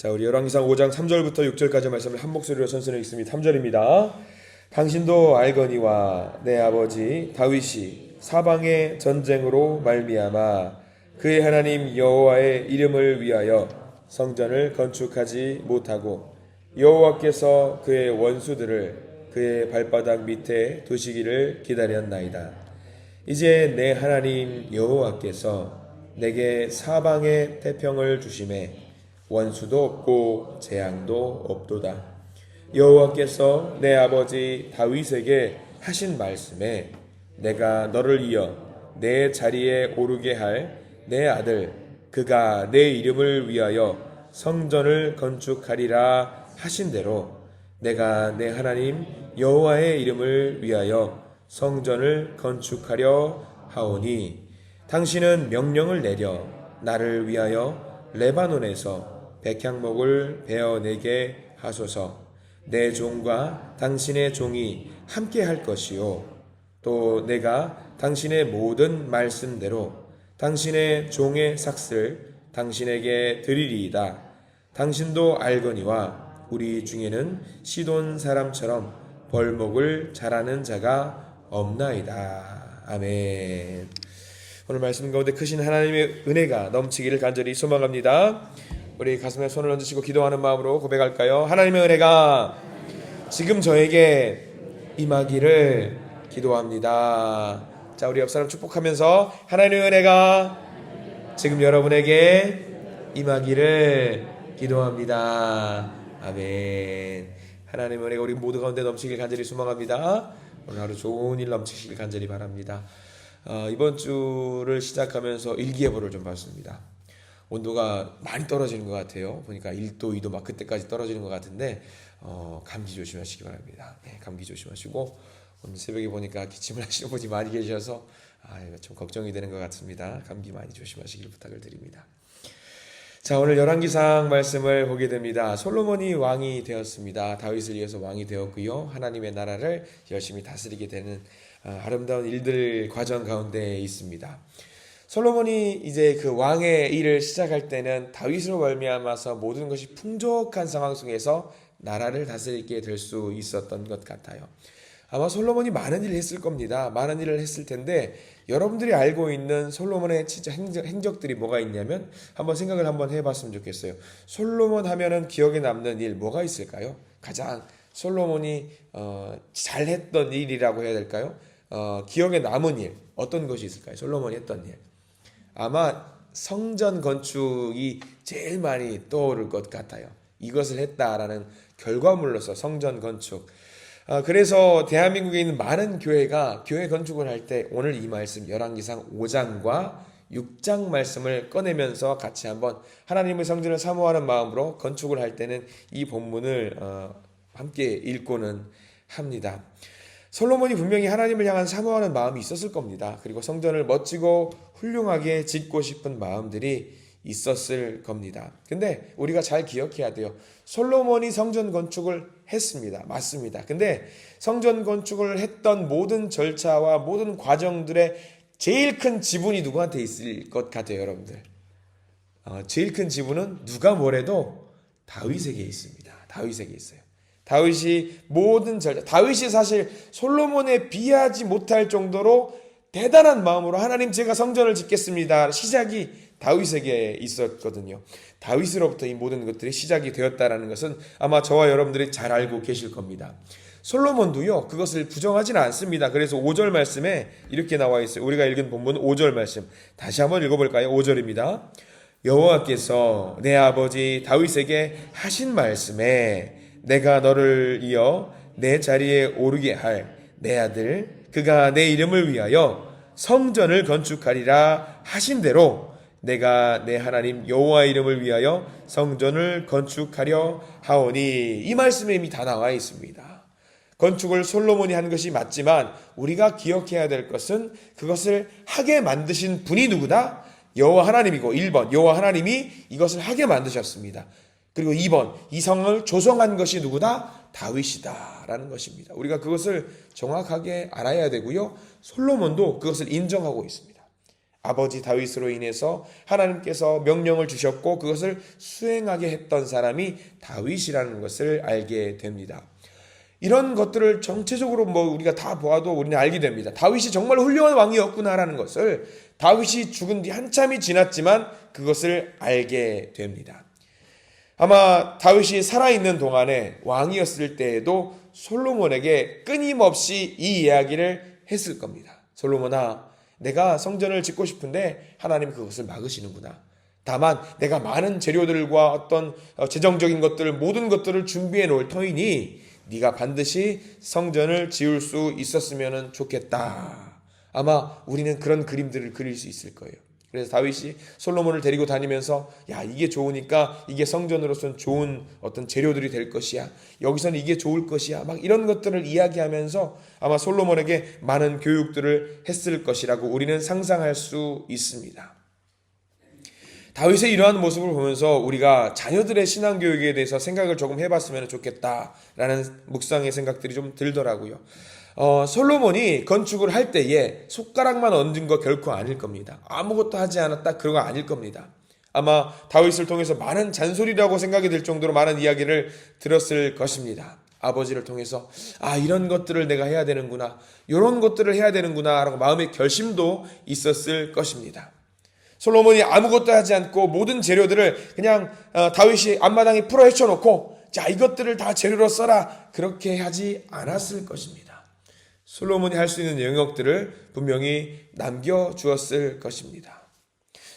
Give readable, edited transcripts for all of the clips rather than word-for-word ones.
자, 우리 열왕기상 5장 3절부터 6절까지 말씀을 한 목소리로 선선히 읽습니다. 3절입니다. 당신도 알거니와 내 아버지 다윗이 사방의 전쟁으로 말미암아 그의 하나님 여호와의 이름을 위하여 성전을 건축하지 못하고 여호와께서 그의 원수들을 그의 발바닥 밑에 두시기를 기다렸나이다. 이제 내 하나님 여호와께서 내게 사방의 태평을 주심에 원수도 없고 재앙도 없도다. 여호와께서 내 아버지 다윗에게 하신 말씀에 내가 너를 이어 내 자리에 오르게 할 내 아들 그가 내 이름을 위하여 성전을 건축하리라 하신 대로 내가 내 하나님 여호와의 이름을 위하여 성전을 건축하려 하오니 당신은 명령을 내려 나를 위하여 레바논에서 백향목을 베어내게 하소서. 내 종과 당신의 종이 함께 할 것이요 또 내가 당신의 모든 말씀대로 당신의 종의 삭슬 당신에게 드리리이다. 당신도 알거니와 우리 중에는 시돈 사람처럼 벌목을 잘하는 자가 없나이다. 아멘. 오늘 말씀 가운데 크신 하나님의 은혜가 넘치기를 간절히 소망합니다. 우리 가슴에 손을 얹으시고 기도하는 마음으로 고백할까요? 하나님의 은혜가 지금 저에게 임하기를 기도합니다. 자, 우리 옆사람 축복하면서 하나님의 은혜가 지금 여러분에게 임하기를 기도합니다. 아멘. 하나님의 은혜가 우리 모두 가운데 넘치길 간절히 소망합니다. 오늘 하루 좋은 일 넘치시길 간절히 바랍니다. 이번 주를 시작하면서 일기예보를 좀 봤습니다. 온도가 많이 떨어지는 것 같아요. 보니까 1도, 2도 막 그때까지 떨어지는 것 같은데 감기 조심하시기 바랍니다. 네, 감기 조심하시고 오늘 새벽에 보니까 기침을 하시는 분이 많이 계셔서 좀 걱정이 되는 것 같습니다. 감기 많이 조심하시길 부탁을 드립니다. 자, 오늘 열왕기상 말씀을 보게 됩니다. 솔로몬이 왕이 되었습니다. 다윗을 이어서 왕이 되었고요. 하나님의 나라를 열심히 다스리게 되는 아름다운 일들 과정 가운데 있습니다. 솔로몬이 이제 그 왕의 일을 시작할 때는 다윗으로 말미암아서 모든 것이 풍족한 상황 속에서 나라를 다스리게 될 수 있었던 것 같아요. 아마 솔로몬이 많은 일을 했을 겁니다. 많은 일을 했을 텐데 여러분들이 알고 있는 솔로몬의 진짜 행적들이 뭐가 있냐면 한번 생각을 한번 해봤으면 좋겠어요. 솔로몬 하면은 기억에 남는 일 뭐가 있을까요? 가장 솔로몬이 잘했던 일이라고 해야 될까요? 기억에 남은 일 어떤 것이 있을까요? 솔로몬이 했던 일 아마 성전 건축이 제일 많이 떠오를 것 같아요. 이것을 했다라는 결과물로서 성전 건축. 그래서 대한민국에 있는 많은 교회가 교회 건축을 할 때 오늘 이 말씀 열왕기상 5장과 6장 말씀을 꺼내면서 같이 한번 하나님의 성전을 사모하는 마음으로 건축을 할 때는 이 본문을 함께 읽고는 합니다. 솔로몬이 분명히 하나님을 향한 사모하는 마음이 있었을 겁니다. 그리고 성전을 멋지고 훌륭하게 짓고 싶은 마음들이 있었을 겁니다. 근데 우리가 잘 기억해야 돼요. 솔로몬이 성전 건축을 했습니다. 맞습니다. 근데 성전 건축을 했던 모든 절차와 모든 과정들의 제일 큰 지분이 누구한테 있을 것 같아요, 여러분들? 제일 큰 지분은 누가 뭐래도 다윗에게 있습니다. 다윗에게 있어요. 다윗이 모든 절차, 다윗이 사실 솔로몬에 비하지 못할 정도로 대단한 마음으로 하나님 제가 성전을 짓겠습니다. 시작이 다윗에게 있었거든요. 다윗으로부터 이 모든 것들이 시작이 되었다는 것은 아마 저와 여러분들이 잘 알고 계실 겁니다. 솔로몬도요 그것을 부정하지는 않습니다. 그래서 5절 말씀에 이렇게 나와 있어요. 우리가 읽은 본문 5절 말씀 다시 한번 읽어볼까요? 5절입니다. 여호와께서 내 아버지 다윗에게 하신 말씀에 내가 너를 이어 내 자리에 오르게 할 내 아들 그가 내 이름을 위하여 성전을 건축하리라 하신 대로 내가 내 하나님 여호와 이름을 위하여 성전을 건축하려 하오니 이 말씀에 이미 다 나와 있습니다. 건축을 솔로몬이 한 것이 맞지만 우리가 기억해야 될 것은 그것을 하게 만드신 분이 누구다? 여호와 하나님이고 1번 여호와 하나님이 이것을 하게 만드셨습니다. 그리고 2번 이 성을 조성한 것이 누구다? 다윗이다 라는 것입니다. 우리가 그것을 정확하게 알아야 되고요. 솔로몬도 그것을 인정하고 있습니다. 아버지 다윗으로 인해서 하나님께서 명령을 주셨고 그것을 수행하게 했던 사람이 다윗이라는 것을 알게 됩니다. 이런 것들을 정체적으로 우리가 다 보아도 우리는 알게 됩니다. 다윗이 정말 훌륭한 왕이었구나라는 것을 다윗이 죽은 뒤 한참이 지났지만 그것을 알게 됩니다. 아마 다윗이 살아있는 동안에 왕이었을 때에도 솔로몬에게 끊임없이 이 이야기를 했을 겁니다. 솔로몬아, 내가 성전을 짓고 싶은데 하나님 그것을 막으시는구나. 다만 내가 많은 재료들과 어떤 재정적인 것들 모든 것들을 준비해 놓을 터이니 네가 반드시 성전을 지을 수 있었으면 좋겠다. 아마 우리는 그런 그림들을 그릴 수 있을 거예요. 그래서 다윗이 솔로몬을 데리고 다니면서 야, 이게 좋으니까 이게 성전으로서는 좋은 어떤 재료들이 될 것이야. 여기서는 이게 좋을 것이야. 막 이런 것들을 이야기하면서 아마 솔로몬에게 많은 교육들을 했을 것이라고 우리는 상상할 수 있습니다. 다윗의 이러한 모습을 보면서 우리가 자녀들의 신앙교육에 대해서 생각을 조금 해봤으면 좋겠다라는 묵상의 생각들이 좀 들더라고요. 솔로몬이 건축을 할 때에 손가락만 얹은 거 결코 아닐 겁니다. 아무것도 하지 않았다 그런 거 아닐 겁니다. 아마 다윗을 통해서 많은 잔소리라고 생각이 들 정도로 많은 이야기를 들었을 것입니다. 아버지를 통해서 이런 것들을 내가 해야 되는구나, 이런 것들을 해야 되는구나 라고 마음의 결심도 있었을 것입니다. 솔로몬이 아무것도 하지 않고 모든 재료들을 그냥 다윗이 앞마당에 풀어 헤쳐놓고 자, 이것들을 다 재료로 써라 그렇게 하지 않았을 것입니다. 솔로몬이 할 수 있는 영역들을 분명히 남겨주었을 것입니다.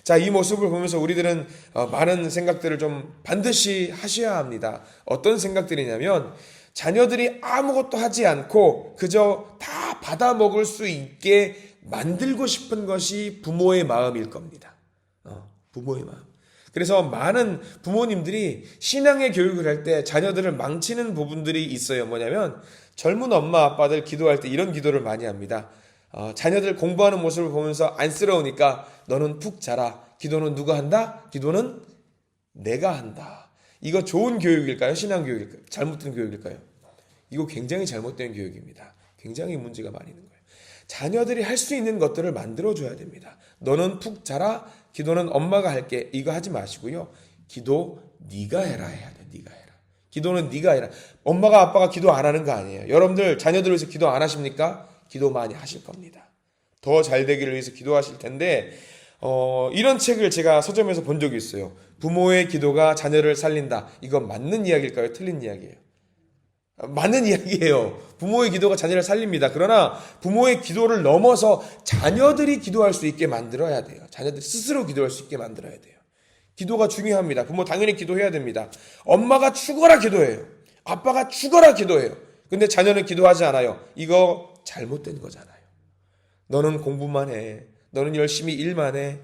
자, 이 모습을 보면서 우리들은 많은 생각들을 좀 반드시 하셔야 합니다. 어떤 생각들이냐면 자녀들이 아무것도 하지 않고 그저 다 받아먹을 수 있게 만들고 싶은 것이 부모의 마음일 겁니다. 부모의 마음. 그래서 많은 부모님들이 신앙의 교육을 할 때 자녀들을 망치는 부분들이 있어요. 뭐냐면 젊은 엄마 아빠들 기도할 때 이런 기도를 많이 합니다. 자녀들 공부하는 모습을 보면서 안쓰러우니까 너는 푹 자라. 기도는 누가 한다? 기도는 내가 한다. 이거 좋은 교육일까요? 신앙 교육일까요? 잘못된 교육일까요? 이거 굉장히 잘못된 교육입니다. 굉장히 문제가 많이 있는 거예요. 자녀들이 할 수 있는 것들을 만들어줘야 됩니다. 너는 푹 자라. 기도는 엄마가 할게. 이거 하지 마시고요. 기도 네가 해라 해야 돼. 네가 해라. 기도는 네가 해라. 엄마가 아빠가 기도 안 하는 거 아니에요. 여러분들 자녀들 위해서 기도 안 하십니까? 기도 많이 하실 겁니다. 더 잘 되기를 위해서 기도하실 텐데 이런 책을 제가 서점에서 본 적이 있어요. 부모의 기도가 자녀를 살린다. 이건 맞는 이야기일까요? 틀린 이야기예요? 맞는 이야기예요. 부모의 기도가 자녀를 살립니다. 그러나 부모의 기도를 넘어서 자녀들이 기도할 수 있게 만들어야 돼요. 자녀들이 스스로 기도할 수 있게 만들어야 돼요. 기도가 중요합니다. 부모 당연히 기도해야 됩니다. 엄마가 죽어라 기도해요. 아빠가 죽어라 기도해요. 근데 자녀는 기도하지 않아요. 이거 잘못된 거잖아요. 너는 공부만 해. 너는 열심히 일만 해.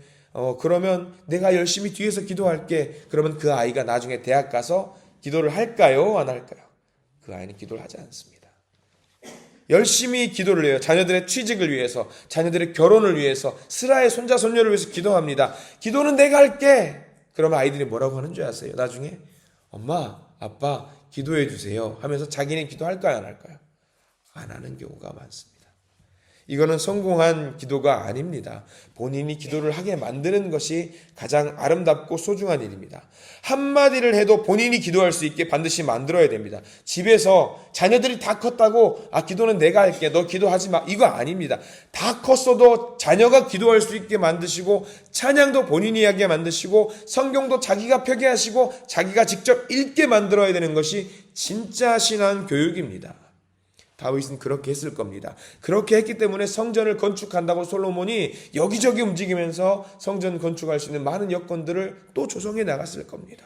그러면 내가 열심히 뒤에서 기도할게. 그러면 그 아이가 나중에 대학 가서 기도를 할까요? 안 할까요? 그 아이는 기도를 하지 않습니다. 열심히 기도를 해요. 자녀들의 취직을 위해서, 자녀들의 결혼을 위해서, 슬아의 손자 손녀를 위해서 기도합니다. 기도는 내가 할게. 그러면 아이들이 뭐라고 하는 줄 아세요? 나중에 엄마, 아빠 기도해 주세요 하면서 자기는 기도할까요? 안 할까요? 안 하는 경우가 많습니다. 이거는 성공한 기도가 아닙니다. 본인이 기도를 하게 만드는 것이 가장 아름답고 소중한 일입니다. 한마디를 해도 본인이 기도할 수 있게 반드시 만들어야 됩니다. 집에서 자녀들이 다 컸다고 기도는 내가 할게. 너 기도하지 마. 이거 아닙니다. 다 컸어도 자녀가 기도할 수 있게 만드시고 찬양도 본인이 하게 만드시고 성경도 자기가 펴게 하시고 자기가 직접 읽게 만들어야 되는 것이 진짜 신앙 교육입니다. 다윗은 그렇게 했을 겁니다. 그렇게 했기 때문에 성전을 건축한다고 솔로몬이 여기저기 움직이면서 성전 건축할 수 있는 많은 여건들을 또 조성해 나갔을 겁니다.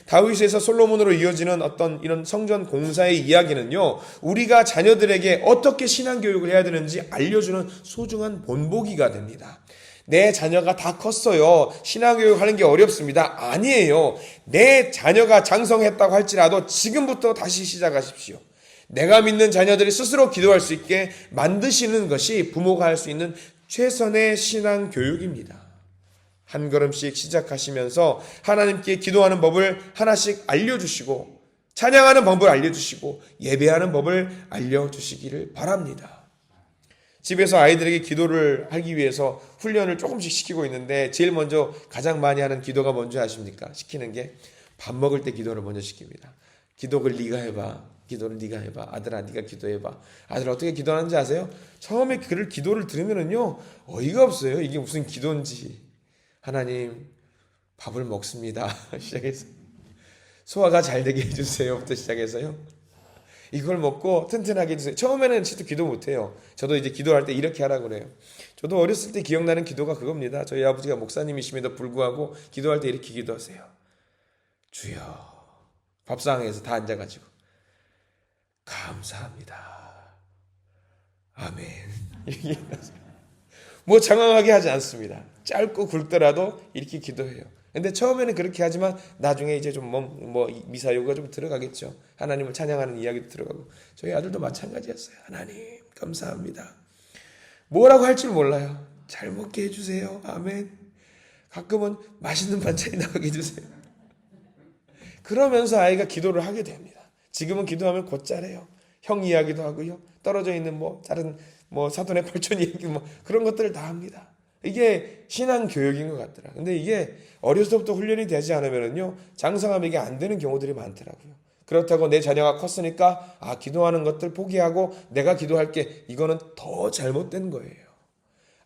다윗에서 솔로몬으로 이어지는 어떤 이런 성전 공사의 이야기는요, 우리가 자녀들에게 어떻게 신앙교육을 해야 되는지 알려주는 소중한 본보기가 됩니다. 내 자녀가 다 컸어요. 신앙교육 하는 게 어렵습니다. 아니에요. 내 자녀가 장성했다고 할지라도 지금부터 다시 시작하십시오. 내가 믿는 자녀들이 스스로 기도할 수 있게 만드시는 것이 부모가 할 수 있는 최선의 신앙 교육입니다. 한 걸음씩 시작하시면서 하나님께 기도하는 법을 하나씩 알려주시고 찬양하는 법을 알려주시고 예배하는 법을 알려주시기를 바랍니다. 집에서 아이들에게 기도를 하기 위해서 훈련을 조금씩 시키고 있는데 제일 먼저 가장 많이 하는 기도가 뭔지 아십니까? 시키는 게 밥 먹을 때 기도를 먼저 시킵니다. 기도를 네가 해봐. 기도를 네가 해봐. 아들아 네가 기도해봐. 아들 어떻게 기도하는지 아세요? 처음에 그를 기도를 들으면은요 어이가 없어요. 이게 무슨 기도인지. 하나님 밥을 먹습니다. 시작해서 소화가 잘 되게 해주세요부터 시작해서요. 이걸 먹고 튼튼하게 해주세요. 처음에는 진짜 기도 못해요. 저도 이제 기도할 때 이렇게 하라고 그래요. 저도 어렸을 때 기억나는 기도가 그겁니다. 저희 아버지가 목사님이심에도 불구하고 기도할 때 이렇게 기도하세요. 주여. 밥상에서 다 앉아가지고 감사합니다. 아멘. 뭐 장황하게 하지 않습니다. 짧고 굵더라도 이렇게 기도해요. 근데 처음에는 그렇게 하지만 나중에 이제 좀 미사요가 좀 들어가겠죠. 하나님을 찬양하는 이야기도 들어가고. 저희 아들도 마찬가지였어요. 하나님 감사합니다. 뭐라고 할 줄 몰라요. 잘 먹게 해주세요. 아멘. 가끔은 맛있는 반찬이 나오게 해주세요. 그러면서 아이가 기도를 하게 됩니다. 지금은 기도하면 곧잘해요. 형 이야기도 하고요. 떨어져 있는 다른 사돈의 팔촌 이야기 그런 것들을 다 합니다. 이게 신앙 교육인 것 같더라. 근데 이게 어려서부터 훈련이 되지 않으면요 장성하면 이게 안 되는 경우들이 많더라고요. 그렇다고 내 자녀가 컸으니까 기도하는 것들 포기하고 내가 기도할게. 이거는 더 잘못된 거예요.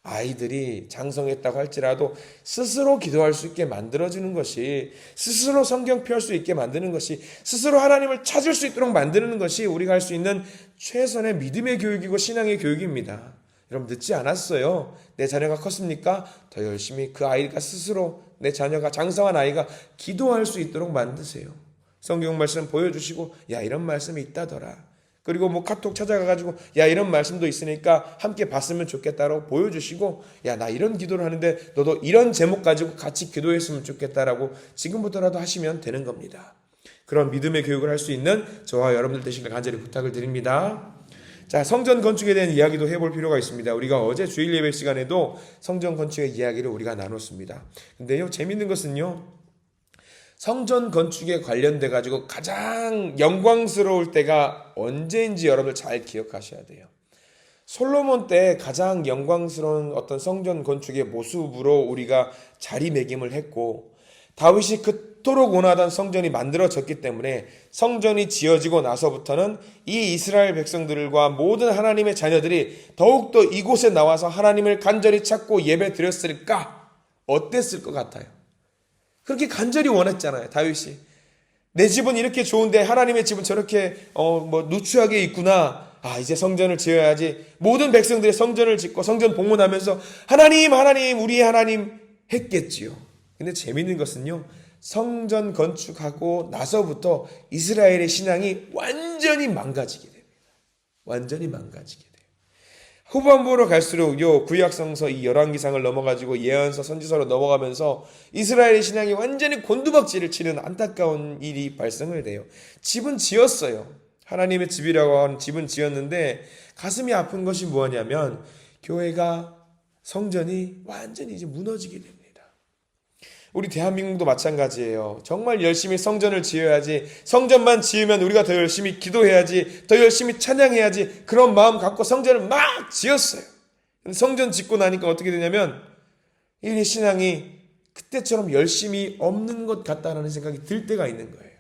아이들이 장성했다고 할지라도 스스로 기도할 수 있게 만들어주는 것이, 스스로 성경 펼 수 있게 만드는 것이, 스스로 하나님을 찾을 수 있도록 만드는 것이 우리가 할 수 있는 최선의 믿음의 교육이고 신앙의 교육입니다. 여러분 늦지 않았어요. 내 자녀가 컸습니까? 더 열심히 그 아이가 스스로, 내 자녀가 장성한 아이가 기도할 수 있도록 만드세요. 성경 말씀 보여주시고 야 이런 말씀이 있다더라. 그리고 카톡 찾아가가지고 야 이런 말씀도 있으니까 함께 봤으면 좋겠다라고 보여주시고 야 나 이런 기도를 하는데 너도 이런 제목 가지고 같이 기도했으면 좋겠다라고 지금부터라도 하시면 되는 겁니다. 그런 믿음의 교육을 할 수 있는 저와 여러분들 되시길 간절히 부탁을 드립니다. 자, 성전 건축에 대한 이야기도 해볼 필요가 있습니다. 우리가 어제 주일 예배 시간에도 성전 건축의 이야기를 우리가 나눴습니다. 근데요 재밌는 것은요 성전 건축에 관련돼 가지고 가장 영광스러울 때가 언제인지 여러분들 잘 기억하셔야 돼요. 솔로몬 때 가장 영광스러운 어떤 성전 건축의 모습으로 우리가 자리매김을 했고, 다윗이 그토록 원하던 성전이 만들어졌기 때문에 성전이 지어지고 나서부터는 이 이스라엘 백성들과 모든 하나님의 자녀들이 더욱더 이곳에 나와서 하나님을 간절히 찾고 예배 드렸을까? 어땠을 것 같아요? 그렇게 간절히 원했잖아요. 다윗이. 내 집은 이렇게 좋은데 하나님의 집은 저렇게 누추하게 있구나. 이제 성전을 지어야지. 모든 백성들이 성전을 짓고 성전 봉헌하면서 하나님 우리의 하나님 했겠지요. 근데 재밌는 것은요. 성전 건축하고 나서부터 이스라엘의 신앙이 완전히 망가지게 됩니다. 완전히 망가지게 돼요. 후반부로 갈수록 구약성서 이 열왕기상을 넘어가지고 예언서 선지서로 넘어가면서 이스라엘의 신앙이 완전히 곤두박질을 치는 안타까운 일이 발생을 돼요. 집은 지었어요. 하나님의 집이라고 하는 집은 지었는데 가슴이 아픈 것이 뭐냐면 교회가 성전이 완전히 이제 무너지게 됩니다. 우리 대한민국도 마찬가지예요. 정말 열심히 성전을 지어야지, 성전만 지으면 우리가 더 열심히 기도해야지, 더 열심히 찬양해야지, 그런 마음 갖고 성전을 막 지었어요. 성전 짓고 나니까 어떻게 되냐면 이 신앙이 그때처럼 열심히 없는 것 같다는 생각이 들 때가 있는 거예요.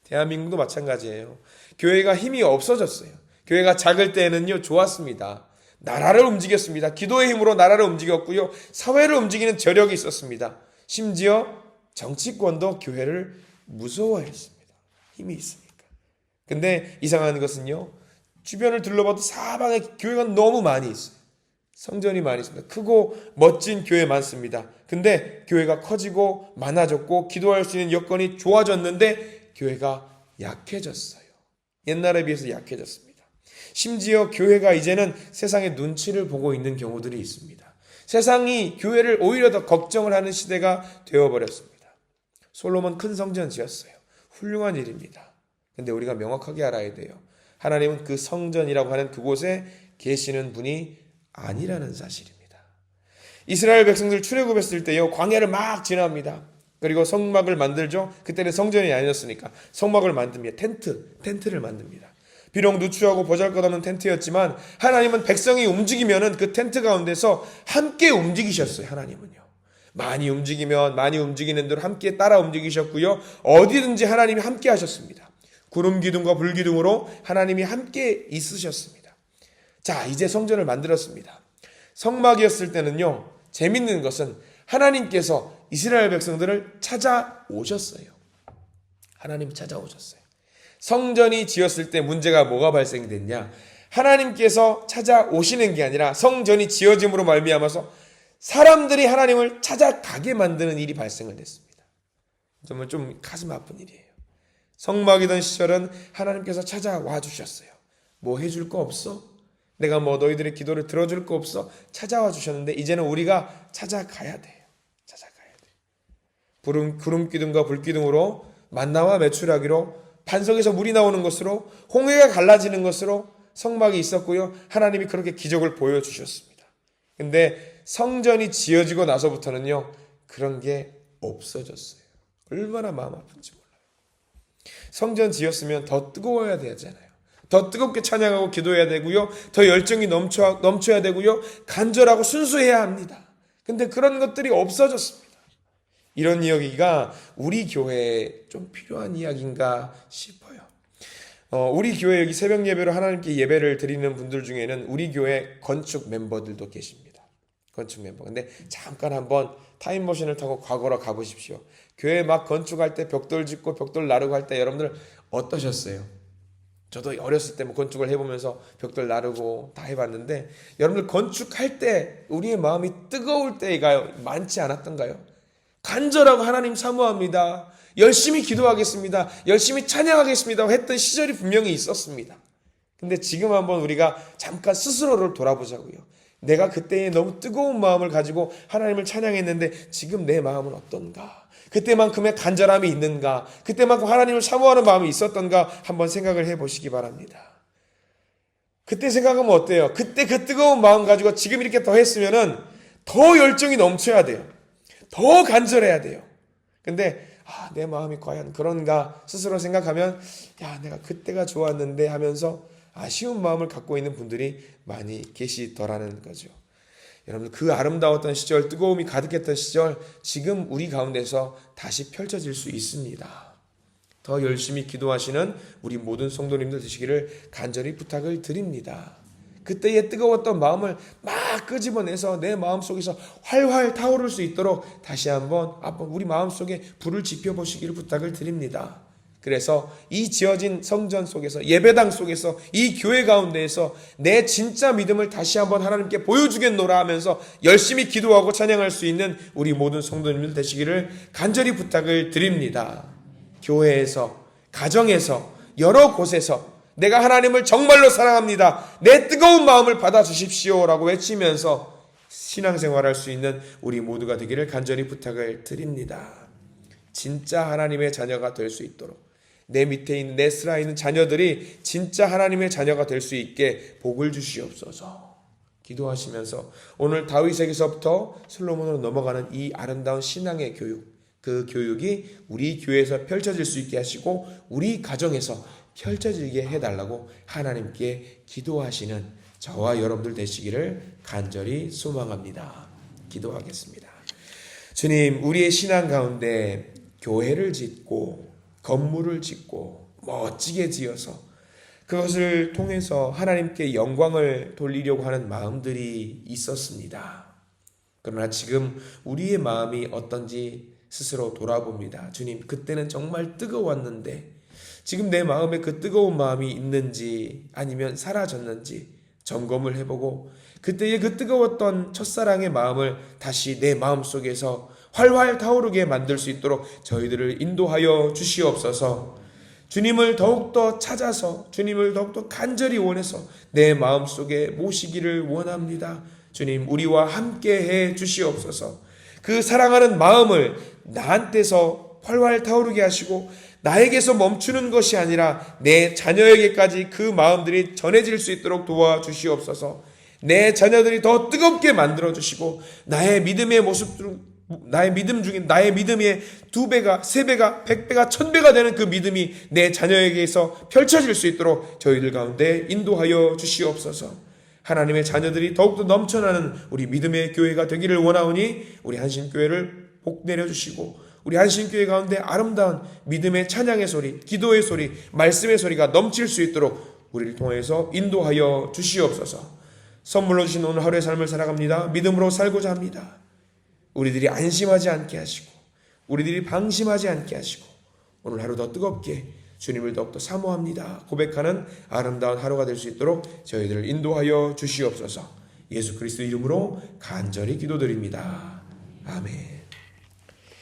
대한민국도 마찬가지예요. 교회가 힘이 없어졌어요. 교회가 작을 때는요 좋았습니다. 나라를 움직였습니다. 기도의 힘으로 나라를 움직였고요, 사회를 움직이는 저력이 있었습니다. 심지어 정치권도 교회를 무서워했습니다. 힘이 있으니까. 근데 이상한 것은요, 주변을 둘러봐도 사방에 교회가 너무 많이 있어요. 성전이 많이 있습니다. 크고 멋진 교회 많습니다. 근데 교회가 커지고 많아졌고 기도할 수 있는 여건이 좋아졌는데 교회가 약해졌어요. 옛날에 비해서 약해졌습니다. 심지어 교회가 이제는 세상의 눈치를 보고 있는 경우들이 있습니다. 세상이 교회를 오히려 더 걱정을 하는 시대가 되어버렸습니다. 솔로몬 큰 성전 지었어요. 훌륭한 일입니다. 근데 우리가 명확하게 알아야 돼요. 하나님은 그 성전이라고 하는 그곳에 계시는 분이 아니라는 사실입니다. 이스라엘 백성들 출애굽했을 때요, 광야를 막 지납니다. 그리고 성막을 만들죠. 그때는 성전이 아니었으니까 성막을 만듭니다. 텐트를 만듭니다. 비록 누추하고 보잘것없는 텐트였지만 하나님은 백성이 움직이면은 그 텐트 가운데서 함께 움직이셨어요. 하나님은요. 많이 움직이면 많이 움직이는 대로 함께 따라 움직이셨고요. 어디든지 하나님이 함께 하셨습니다. 구름 기둥과 불 기둥으로 하나님이 함께 있으셨습니다. 자, 이제 성전을 만들었습니다. 성막이었을 때는요, 재밌는 것은 하나님께서 이스라엘 백성들을 찾아오셨어요. 하나님이 찾아오셨어요. 성전이 지었을 때 문제가 뭐가 발생됐냐? 하나님께서 찾아오시는 게 아니라 성전이 지어짐으로 말미암아서 사람들이 하나님을 찾아가게 만드는 일이 발생을 했습니다. 정말 좀 가슴 아픈 일이에요. 성막이던 시절은 하나님께서 찾아와 주셨어요. 뭐 해줄 거 없어? 내가 뭐 너희들의 기도를 들어줄 거 없어? 찾아와 주셨는데 이제는 우리가 찾아가야 돼요. 찾아가야 돼요. 구름 기둥과 불 기둥으로 만나와 메추라기로 반석에서 물이 나오는 것으로 홍해가 갈라지는 것으로 성막이 있었고요. 하나님이 그렇게 기적을 보여주셨습니다. 근데 성전이 지어지고 나서부터는요, 그런 게 없어졌어요. 얼마나 마음 아픈지 몰라요. 성전 지었으면 더 뜨거워야 되잖아요. 더 뜨겁게 찬양하고 기도해야 되고요. 더 열정이 넘쳐야 되고요. 간절하고 순수해야 합니다. 근데 그런 것들이 없어졌습니다. 이런 이야기가 우리 교회에 좀 필요한 이야기인가 싶어요. 우리 교회 여기 새벽 예배로 하나님께 예배를 드리는 분들 중에는 우리 교회 건축 멤버들도 계십니다. 건축 멤버. 근데 잠깐 한번 타임머신을 타고 과거로 가보십시오. 교회 막 건축할 때 벽돌 짓고 벽돌 나르고 할 때 여러분들 어떠셨어요? 저도 어렸을 때 뭐 건축을 해보면서 벽돌 나르고 다 해봤는데 여러분들 건축할 때 우리의 마음이 뜨거울 때가 많지 않았던가요? 간절하고 하나님 사모합니다. 열심히 기도하겠습니다. 열심히 찬양하겠습니다. 했던 시절이 분명히 있었습니다. 근데 지금 한번 우리가 잠깐 스스로를 돌아보자고요. 내가 그때에 너무 뜨거운 마음을 가지고 하나님을 찬양했는데 지금 내 마음은 어떤가? 그때만큼의 간절함이 있는가? 그때만큼 하나님을 사모하는 마음이 있었던가? 한번 생각을 해보시기 바랍니다. 그때 생각하면 어때요? 그때 그 뜨거운 마음 가지고 지금 이렇게 더 했으면은 더 열정이 넘쳐야 돼요. 더 간절해야 돼요. 근데 내 마음이 과연 그런가 스스로 생각하면 내가 그때가 좋았는데 하면서 아쉬운 마음을 갖고 있는 분들이 많이 계시더라는 거죠. 여러분, 그 아름다웠던 시절, 뜨거움이 가득했던 시절 지금 우리 가운데서 다시 펼쳐질 수 있습니다. 더 열심히 기도하시는 우리 모든 성도님들 되시기를 간절히 부탁을 드립니다. 그때의 뜨거웠던 마음을 막 끄집어내서 내 마음속에서 활활 타오를 수 있도록 다시 한번 우리 마음속에 불을 지펴보시기를 부탁을 드립니다. 그래서 이 지어진 성전 속에서, 예배당 속에서, 이 교회 가운데에서 내 진짜 믿음을 다시 한번 하나님께 보여주겠노라 하면서 열심히 기도하고 찬양할 수 있는 우리 모든 성도님들 되시기를 간절히 부탁을 드립니다. 교회에서, 가정에서, 여러 곳에서 내가 하나님을 정말로 사랑합니다. 내 뜨거운 마음을 받아주십시오 라고 외치면서 신앙생활할 수 있는 우리 모두가 되기를 간절히 부탁을 드립니다. 진짜 하나님의 자녀가 될 수 있도록 내 밑에 있는 내 슬하에 있는 자녀들이 진짜 하나님의 자녀가 될 수 있게 복을 주시옵소서. 기도하시면서 오늘 다윗에게서부터 솔로몬으로 넘어가는 이 아름다운 신앙의 교육, 그 교육이 우리 교회에서 펼쳐질 수 있게 하시고 우리 가정에서 펼쳐지게 해달라고 하나님께 기도하시는 저와 여러분들 되시기를 간절히 소망합니다. 기도하겠습니다. 주님, 우리의 신앙 가운데 교회를 짓고 건물을 짓고 멋지게 지어서 그것을 통해서 하나님께 영광을 돌리려고 하는 마음들이 있었습니다. 그러나 지금 우리의 마음이 어떤지 스스로 돌아봅니다. 주님, 그때는 정말 뜨거웠는데 지금 내 마음에 그 뜨거운 마음이 있는지 아니면 사라졌는지 점검을 해보고 그때의 그 뜨거웠던 첫사랑의 마음을 다시 내 마음속에서 활활 타오르게 만들 수 있도록 저희들을 인도하여 주시옵소서. 주님을 더욱더 찾아서 주님을 더욱더 간절히 원해서 내 마음속에 모시기를 원합니다. 주님, 우리와 함께해 주시옵소서. 그 사랑하는 마음을 나한테서 활활 타오르게 하시고 나에게서 멈추는 것이 아니라 내 자녀에게까지 그 마음들이 전해질 수 있도록 도와주시옵소서. 내 자녀들이 더 뜨겁게 만들어주시고 나의 믿음의 나의 믿음 중에 나의 믿음의 2배가, 3배가, 100배가, 1000배가 되는 그 믿음이 내 자녀에게서 펼쳐질 수 있도록 저희들 가운데 인도하여 주시옵소서. 하나님의 자녀들이 더욱더 넘쳐나는 우리 믿음의 교회가 되기를 원하오니 우리 한신교회를 복 내려주시고 우리 한신교회 가운데 아름다운 믿음의 찬양의 소리, 기도의 소리, 말씀의 소리가 넘칠 수 있도록 우리를 통해서 인도하여 주시옵소서. 선물로 주신 오늘 하루의 삶을 살아갑니다. 믿음으로 살고자 합니다. 우리들이 안심하지 않게 하시고 우리들이 방심하지 않게 하시고 오늘 하루 더 뜨겁게 주님을 더욱더 사모합니다 고백하는 아름다운 하루가 될 수 있도록 저희들을 인도하여 주시옵소서. 예수 그리스도 이름으로 간절히 기도드립니다. 아멘.